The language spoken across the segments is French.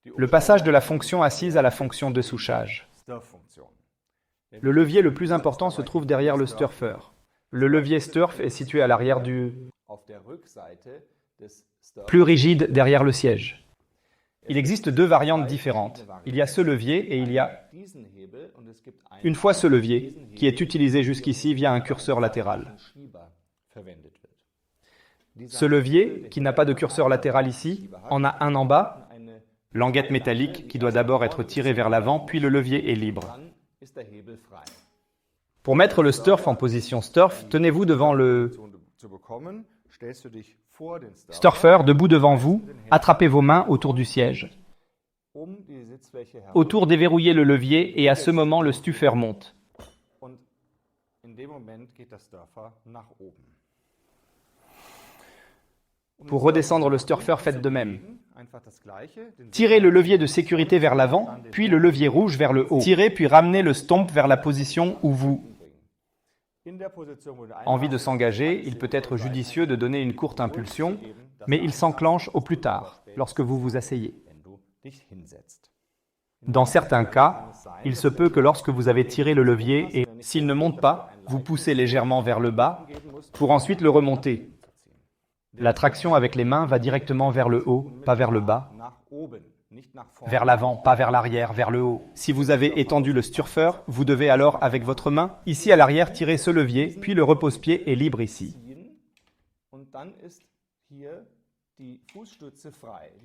Le passage de la fonction assise à la fonction de souchage. Le levier le plus important se trouve derrière le sturfer. Le levier Sturf est situé à l'arrière du... plus rigide derrière le siège. Il existe deux variantes différentes. Il y a ce levier et il y a une fois ce levier qui est utilisé jusqu'ici via un curseur latéral. Ce levier, qui n'a pas de curseur latéral ici, en a un en bas, languette métallique qui doit d'abord être tirée vers l'avant, puis le levier est libre. Pour mettre le Sturf en position Sturf, tenez-vous devant le Sturfer debout devant vous, attrapez vos mains autour du siège. Autour, déverrouillez le levier et à ce moment, le Sturfer monte. Pour redescendre le Sturfer, faites de même. Tirez le levier de sécurité vers l'avant, puis le levier rouge vers le haut. Tirez puis ramenez le Stomp vers la position où vous... Envie de s'engager, il peut être judicieux de donner une courte impulsion, mais il s'enclenche au plus tard, lorsque vous vous asseyez. Dans certains cas, il se peut que lorsque vous avez tiré le levier et, s'il ne monte pas, vous poussez légèrement vers le bas, pour ensuite le remonter. La traction avec les mains va directement vers le haut, pas vers le bas. Vers l'avant, pas vers l'arrière, vers le haut. Si vous avez étendu le Sturfer, vous devez alors, avec votre main, ici à l'arrière, tirer ce levier, puis le repose-pied est libre ici.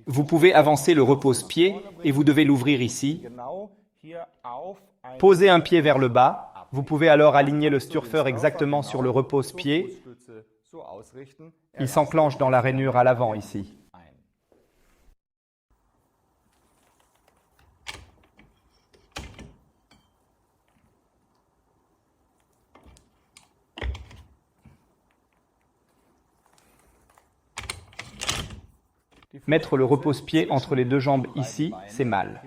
Vous pouvez avancer le repose-pied et vous devez l'ouvrir ici. Posez un pied vers le bas. Vous pouvez alors aligner le Sturfer exactement sur le repose-pied. Il s'enclenche dans la rainure à l'avant ici. Mettre le repose-pied entre les deux jambes ici, c'est mal.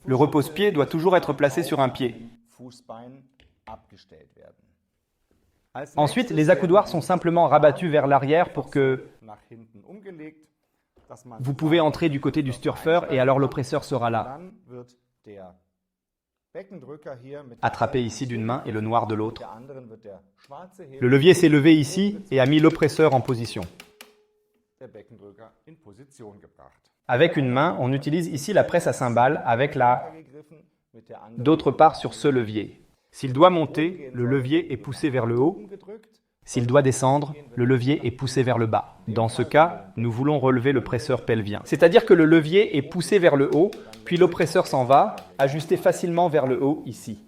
Le repose-pied doit toujours être placé sur un pied. Ensuite, les accoudoirs sont simplement rabattus vers l'arrière pour que vous pouvez entrer du côté du Sturfer et alors l'oppresseur sera là. Attrapé ici d'une main et le noir de l'autre. Le levier s'est levé ici et a mis l'oppresseur en position. Avec une main, on utilise ici la presse à cymbales avec d'autre part sur ce levier. S'il doit monter, le levier est poussé vers le haut. S'il doit descendre, le levier est poussé vers le bas. Dans ce cas, nous voulons relever le presseur pelvien. C'est-à-dire que le levier est poussé vers le haut, puis l'oppresseur s'en va, ajusté facilement vers le haut ici.